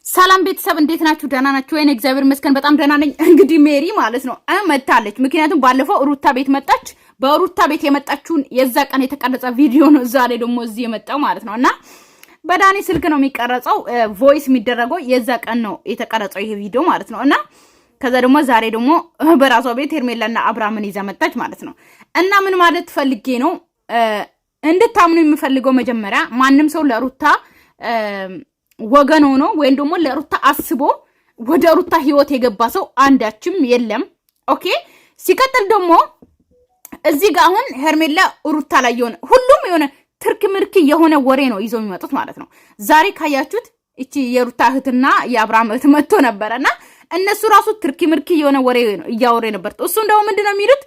ሰላም ቤተሰብ እንዴት ናችሁ? ደህና ናችሁ ወይ? እግዚአብሔር ይመስገን በጣም ደህና ነኝ። እንግዲህ ሜሪ ማለት ነው መጣለች። ምክንያቱም ባለፈው ሩታ ቤት መጣች። በሩታ ቤት የመጣችውን የዛ ቀን የተቀረጸ ቪዲዮ ነው ዛሬ ደግሞ እዚህ የመጣው ማለት ነው። እና በዳኒ ስልክ ነው የሚቀረጸው ቮይስ የሚደረገው የዛ ቀን ነው የተቀረጸው ይሄ ቪዲዮ ማለት ነው። እና ከዛ ደግሞ ዛሬ ደግሞ በራሷ ቤት ሄርሜላና አብርሃምን ይዛ መጣች ማለት ነው። እና ምን ማለት ፈልጌ ነው እንድታምኑ የሚፈልገው መጀመሪያ ማንም ሰው ለሩታ ወገን ሆኖ ወይም ደግሞ ለሩታ አስቦ ወደ ሩታ ህይወት የገባ ሰው አንዳችም የለም። ኦኬ ሲቀጥል ደግሞ እዚህ ጋር አሁን ሄርሜላ ሩታ ላይ የሆነ ሁሉም የሆነ ትርክ ምርክ የሆነ ወሬ ነው ይዘው የሚመጡት ማለት ነው። ዛሬ ካያችሁት እቺ የሩታ እህትና የአብርሃም እህት መጥቶ ነበርና እነሱ ራሱ ትርክ ምርክ የሆነ ወሬ ነው እያወሬ ነበር። እሱ እንደው ምንድነው የሚሉት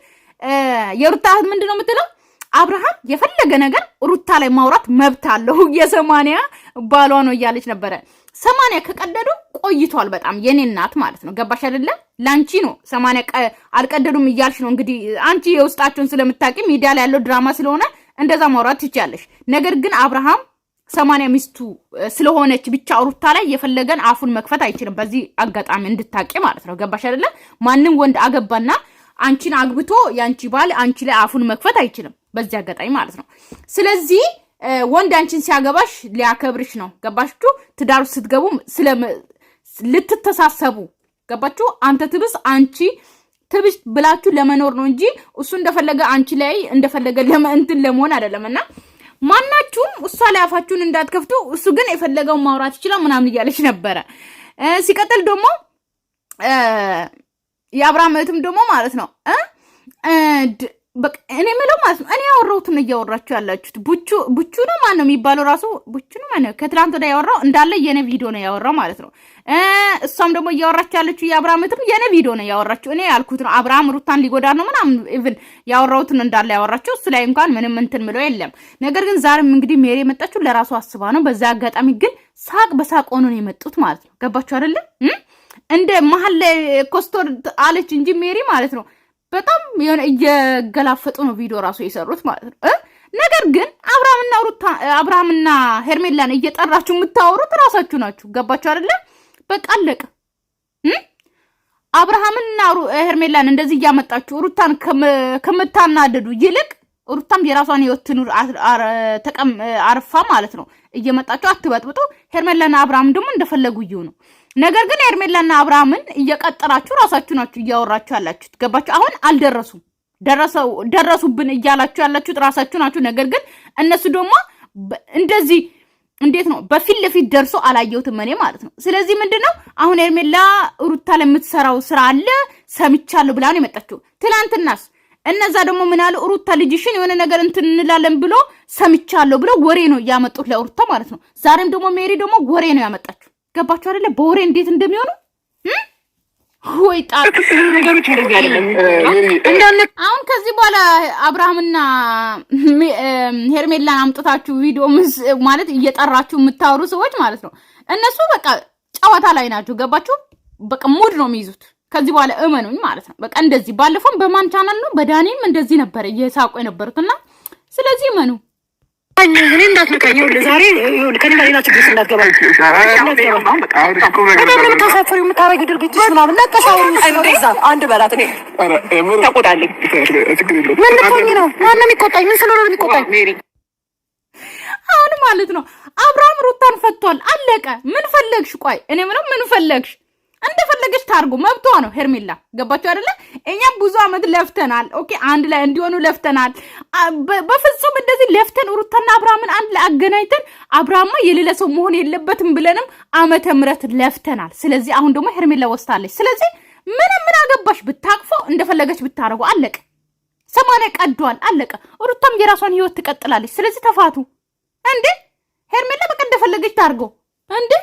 የሩታ እህት ምንድነው የምትለው አብርሃም የፈለገ ነገር ሩታ ላይ ማውራት መብት አለው የሰማንያ ባሏ ነው እያለች ነበረ። 80 ከቀደዱ ቆይቷል በጣም የኔ እናት ማለት ነው። ገባሽ አይደለ? ላንቺ ነው 80 አልቀደዱም እያልሽ ነው እንግዲህ አንቺ የውስጣቸውን ስለምታቂ ሚዲያ ላይ ያለው ድራማ ስለሆነ እንደዛ ማውራት ትችያለሽ። ነገር ግን አብርሃም 80 ሚስቱ ስለሆነች ብቻ ሩታ ላይ የፈለገን አፉን መክፈት አይችልም። በዚህ አጋጣሚ እንድታቂ ማለት ነው። ገባሽ አይደለ? ማንንም ወንድ አገባና አንቺን አግብቶ ያንቺ ባል አንቺ ላይ አፉን መክፈት አይችልም። በዚህ አጋጣሚ ማለት ነው። ስለዚህ ወንድ አንቺን ሲያገባሽ ሊያከብርሽ ነው። ገባችሁ? ትዳሩ ስትገቡ ልትተሳሰቡ ገባችሁ? አንተ ትብስ አንቺ ትብስ ብላችሁ ለመኖር ነው እንጂ እሱ እንደፈለገ አንቺ ላይ እንደፈለገ ለማንትን ለመሆን አይደለምና ማናችሁም እሷ ላይ አፋችሁን እንዳትከፍቱ። እሱ ግን የፈለገው ማውራት ይችላል ምናምን እያለች ነበረ። ሲቀጥል ደግሞ የአብርሃም እህትም ደግሞ ማለት ነው በቃ እኔ ምለው ማለት ነው እኔ ያወራሁትን እያወራችሁ ያላችሁት ቡቹ ነው ማን ነው የሚባለው ራሱ ቡቹ ነው ማን ነው ከትላንት ወዲያ ያወራው እንዳለ የኔ ቪዲዮ ነው ያወራው ማለት ነው። እሷም ደግሞ እያወራችሁ ያለችው የአብርሃም እህትም የኔ ቪዲዮ ነው ያወራችሁ። እኔ ያልኩት ነው አብርሃም ሩታን ሊጎዳ ነው ምናምን ኢቭን ያወራሁትን እንዳለ ያወራችሁ። እሱ ላይ እንኳን ምንም እንትን ምለው የለም። ነገር ግን ዛሬም እንግዲህ ሜሪ የመጣችሁ ለራሱ አስባ ነው። በዛ አጋጣሚ ግን ሳቅ በሳቅ ሆኖ ነው የመጡት ማለት ነው። ገባችሁ አይደለ? እንደ መሀል ላይ ኮስቶር አለች እንጂ ሜሪ ማለት ነው በጣም የሆነ እየገላፈጡ ነው ቪዲዮ ራሱ የሰሩት ማለት ነው። ነገር ግን አብርሃምና ሄርሜላን እየጠራችሁ የምታወሩት ራሳችሁ ናችሁ። ገባችሁ አይደለ? በቃ አለቀ። አብርሃምና ሄርሜላን እንደዚህ እያመጣችሁ ሩታን ከምታናደዱ ይልቅ ሩታም የራሷን ህይወት ትኑር አርፋ ማለት ነው እየመጣችሁ አትበጥብጡ። ሄርሜላና አብርሃም ደግሞ እንደፈለጉ ይሁኑ። ነገር ግን ሄርሜላና አብርሃምን እየቀጠራችሁ ራሳችሁ ናችሁ እያወራችሁ ያላችሁት። ገባችሁ? አሁን አልደረሱም ደረሱብን እያላችሁ ያላችሁት ራሳችሁ ናችሁ። ነገር ግን እነሱ ደግሞ እንደዚህ እንዴት ነው በፊት ለፊት ደርሶ አላየሁትም እኔ ማለት ነው። ስለዚህ ምንድነው አሁን ሄርሜላ ሩታ ለምትሰራው ስራ አለ ሰምቻለሁ ብላ ነው የመጣችው። ትናንትናስ እነዛ ደግሞ ምን አሉ ሩታ ልጅሽን የሆነ ነገር እንትን እንላለን ብሎ ሰምቻለሁ ብሎ ወሬ ነው ያመጡት ለሩታ ማለት ነው። ዛሬም ደግሞ ሜሪ ደግሞ ወሬ ነው ያመጣችው። ገባችሁ አይደለ? በወሬ እንዴት እንደሚሆኑ ወይ ጣጣ ነገሮች እንደዚህ አይደለም። አሁን ከዚህ በኋላ አብርሃምና ሄርሜላን አምጥታችሁ ቪዲዮ ማለት እየጠራችሁ የምታወሩ ሰዎች ማለት ነው እነሱ በቃ ጨዋታ ላይ ናቸው። ገባችሁ? በቃ ሙድ ነው የሚይዙት። ከዚህ በኋላ እመኑኝ ማለት ነው። በቃ እንደዚህ ባለፈው በማን ቻናል ነው በዳኒም እንደዚህ ነበር እየሳቁ የነበሩትና ስለዚህ እመኑ። እኔ እንዳትነካኝ ዛሬ ከኔ ጋር ሌላ ችግር እንዳትገባ የምታሳፍሪው የምታረጊው ድርጊትሽ ምናምን ለቀሳው አንድ በላት እኔ ተቆጣልኝ። ምን ልትሆኝ ነው? ማነው የሚቆጣኝ? ምን ስለሆነ የሚቆጣኝ? አሁን ማለት ነው አብርሃም ሩታን ፈቷል። አለቀ። ምን ፈለግሽ? ቆይ እኔ ምንም ምን ፈለግሽ? እንደፈለገች ታርጎ መብቷ ነው ሄርሜላ። ገባችሁ አይደለ? እኛም ብዙ አመት ለፍተናል። ኦኬ አንድ ላይ እንዲሆኑ ለፍተናል። በፍጹም እንደዚህ ለፍተን ሩታና አብርሃምን አንድ ላይ አገናኝተን አብርሃም የሌላ ሰው መሆን የለበትም ብለንም ዓመተ ምህረት ለፍተናል። ስለዚህ አሁን ደግሞ ሄርሜላ ወስታለች። ስለዚህ ምን አገባሽ? ብታቅፎ እንደፈለገች ብታረጉ አለቀ። 80 ቀዷል አለቀ። ሩታም የራሷን ህይወት ትቀጥላለች። ስለዚህ ተፋቱ እንዴ። ሄርሜላ በቃ እንደፈለገች ታርጎ እንዴ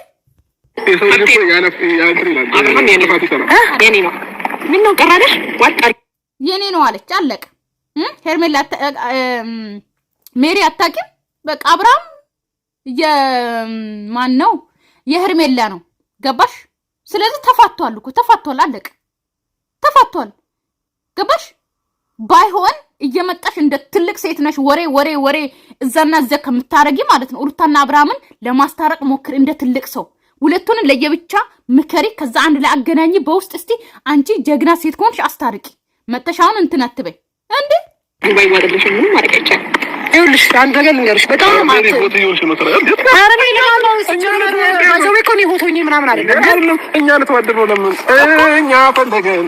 የኔ ነው አለች አለቀ። ሄርሜላ ሜሪ አታውቂም። በቃ አብርሃም የማን ነው? የሄርሜላ ነው። ገባሽ? ስለዚህ ተፋቷል እኮ ተፋቷል አለቀ። ተፋቷል። ገባሽ? ባይሆን እየመጣሽ እንደ ትልቅ ሴት ነሽ ወሬ እዛና እዛ ከምታረጊ ማለት ነው ሩታና አብርሃምን ለማስታረቅ ሞክር እንደ ትልቅ ሰው ሁለቱን ለየብቻ ምከሪ፣ ከዛ አንድ ላይ አገናኝ በውስጥ እስቲ አንቺ ጀግና ሴት ከሆንሽ አስታርቂ። መተሻውን እንትን አትበይ እንዴ ባይ ወደልሽ ምንም ማድረግ አይቻልም። ይኸውልሽ አንድ ነገር ልንገርሽ፣ በጣም ማለት ነው አረኔ ለማንኛው ሰው እኮ ነው ሆቶኝ ምናምን አይደለም። እኛ ለተዋደድነው ለምን እኛ ፈለገን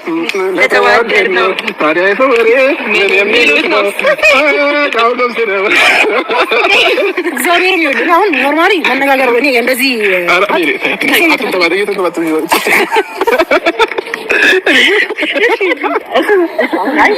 ለተዋደድነው ታዲያ ሰው ምን የሚሉት ነው? ቃውሎም ሲደው እግዚአብሔር ይወድ አሁን ኖርማሊ መነጋገር እኔ እንደዚህ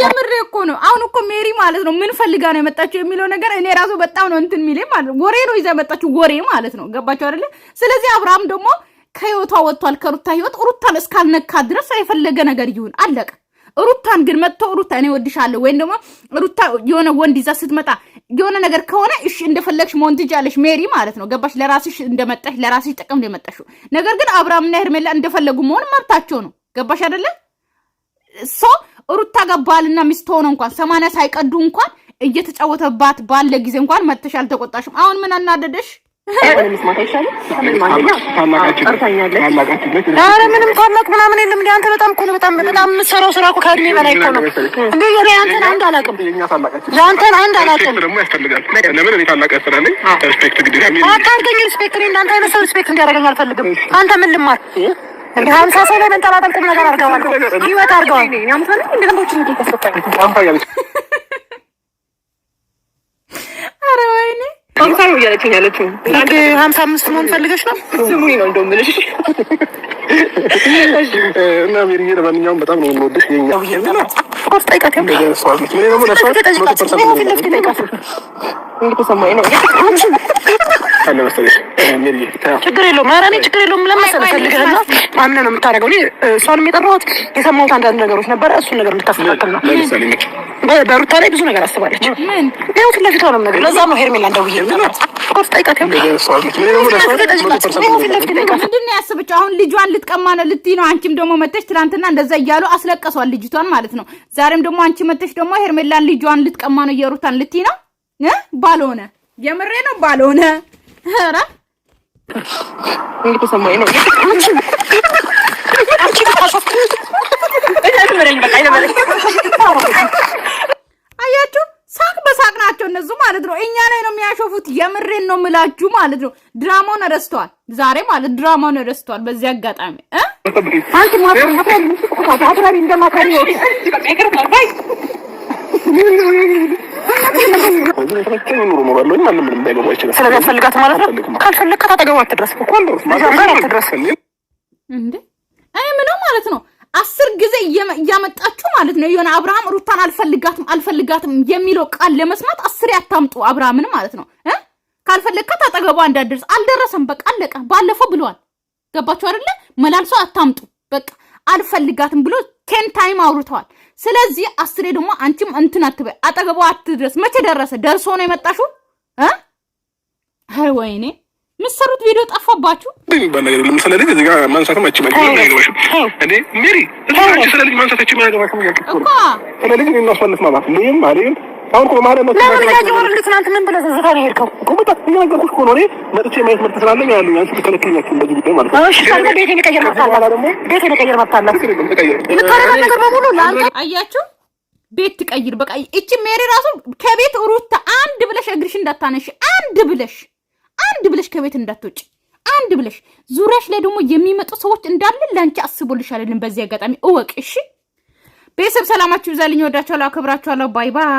የምሬ እኮ ነው። አሁን እኮ ሜሪ ማለት ነው ምን ፈልጋ ነው የመጣችው የሚለው ነገር እኔ ራሱ በጣም ነው እንትን የሚለኝ ማለት ነው። ወሬ ነው ይዛ የመጣችው ወሬ ማለት ነው። ገባችሁ አይደለ? ስለዚህ አብርሃም ደግሞ ከህይወቷ ወጥቷል ከሩታ ህይወት። ሩታን እስካልነካ ድረስ የፈለገ ነገር ይሁን አለቀ። ሩታን ግን መጥቶ ሩታ እኔ ወድሻለሁ ወይም ደግሞ ሩታ የሆነ ወንድ ይዛ ስትመጣ የሆነ ነገር ከሆነ እሺ እንደፈለግሽ መሆን ትችያለሽ ሜሪ ማለት ነው። ገባሽ? ለራስሽ እንደመጣሽ ለራስሽ ጥቅም እንደመጣሽው ነገር ግን አብርሃምና ሄርሜላ እንደፈለጉ መሆን መብታቸው ነው። ገባሽ አይደለ? ሩታ ጋር ባልና ሚስት ሆኖ እንኳን 80 ሳይቀዱ እንኳን እየተጫወተባት ባለ ጊዜ እንኳን መተሽ አልተቆጣሽም። አሁን ምን አናደደሽ? ኧረ ምንም ታላቅ ምናምን የለም። እንደ አንተ በጣም እኮ ነው በጣም የምትሰራው ስራ እኮ ከእድሜ በላይ እኮ ነው። እንደ እኔ አንተን አንድ አላውቅም ደግሞ ያስፈልጋል። ለምን እኔ ታላቅ ያስፈልጋል? ሪስፔክት ግዴታ ነው። አታርገኝ ሪስፔክት። እኔ እንዳንተ አይነት ሰው ሪስፔክት እንዲያደርገኝ አልፈልግም። አንተ ምን ልማር እንደ 50 ሰው ላይ መንጠላጠል ቁም ነገር አድርገዋል። ህይወት አድርገዋል። ያምታለ እንደ ገንቦችን እንዲተሰጣ ኧረ ወይኔ አንተ ነው ያለችኝ ያለችው 55 መሆን ፈልገሽ ነው? ስሙኝ ነው እንደው ምልሽ እና ሜሪዬ ለማንኛውም በጣም ነው የምወድሽ። የኛ ኮርስ ጠይቃት ነው ችግር የለውም። ኧረ እኔ ችግር የለውም። ለመሰለህ ፈልገህና ማንን ነው የምታደርገው? እኔ እሷንም የጠራሁት የሰማሁት አንዳንድ ነገሮች ነበረ። እሱን ነገር እንድታስተካክል ነው። በሩታ ላይ ብዙ ነገር አስባለች። ይኸው ፊት ለፊቷ ነው ነገር። ለዛ ነው ሄርሜላ እንደውዬ ኮርስ ጠይቃት ነው ምንድን ነው ያሰበችው? አሁን ልጇን ልትቀማ ነው ልትይ ነው? አንቺም ደግሞ መተሽ ትናንትና እንደዛ እያሉ አስለቀሷል ልጅቷን ማለት ነው። ዛሬም ደግሞ አንቺ መተሽ ደግሞ ሄርሜላን ልጇን ልትቀማ ነው የሩታን ልትይ ነው? ባልሆነ የምሬ ነው ባልሆነ ኧረ እንዴት ሰማይ ነው አያችሁ፣ ሳቅ በሳቅ ናቸው እነሱ ማለት ነው። እኛ ላይ ነው የሚያሾፉት። የምሬን ነው ምላችሁ ማለት ነው። ድራማውን ረስተዋል ዛሬ ማለት ድራማውን ረስተዋል። በዚህ አጋጣሚ አንቺ ማፍራሪ እንደማታሪ ነው ስለዚህ አትፈልጋት ማለት ነው። ካልፈለግካት አጠገቧ አትድረስ እኮ አትድረስ እንዴ። እኔ ምነው ማለት ነው 10 ጊዜ እያመጣችሁ ማለት ነው የሆነ አብርሃም ሩታን አልፈልጋትም የሚለው ቃል ለመስማት 10 ያታምጡ አብርሃምን ማለት ነው። ካልፈለግካት አጠገቧ እንዳትደርስ። አልደረሰም፣ በቃ አለቀ። ባለፈው ብለዋል። ገባችሁ አይደለ? መላልሶ አታምጡ በቃ አልፈልጋትም ብሎ 10 ታይም አውርተዋል። ስለዚህ 10 ደግሞ አንቺም እንትን አትበይ፣ አጠገቧ አትድረስ። መቼ ደረሰ? ደርሶ ነው የመጣሽው? አይ ወይኔ ምሰሩት ቪዲዮ ጠፋባችሁ። በነገር ለምሳሌ እዚህ ጋር ማንሳትም አችማች ነው ያገባሽው እንዴ ሜሪ እዚህ ስለዚህ ማንሳት አችማች ነው ያገባሽው እኮ ስለዚህ ነው እናስፈልፍ ማለት ነው ማለት አሁን እኮ ማለት ነው ትናንት ምን ብለህ ዘዘታ ነው የሄድከው እኮ በጣም እየነገርኩሽ እኮ ነው። እኔ መጥቼ ማየት መብት ስላለኝ ያሉኝ አንቺ ተከለከኛችሁ እንደዚህ ጉዳይ ማለት ነው። እሺ ታዲያ ቤቴን የቀየር መብት አለ ቤቴን የቀየር መብት አለ የምታረጋው ነገር በሙሉ ለአንተ አያችሁ። ቤት ትቀይር በቃ። እቺ ሜሪ ራሱ ከቤት ሩታ አንድ ብለሽ እግርሽ እንዳታነሽ አንድ ብለሽ ከቤት እንዳትወጪ አንድ ብለሽ ዙሪያሽ ላይ ደግሞ የሚመጡ ሰዎች እንዳለ ላንቺ አስቦልሽ አይደለም። በዚህ አጋጣሚ እወቅ እሺ። ቤተሰብ ሰላማችሁ ይብዛልኝ። ወዳችኋለሁ፣ አከብራችኋለሁ። ባይ ባይ።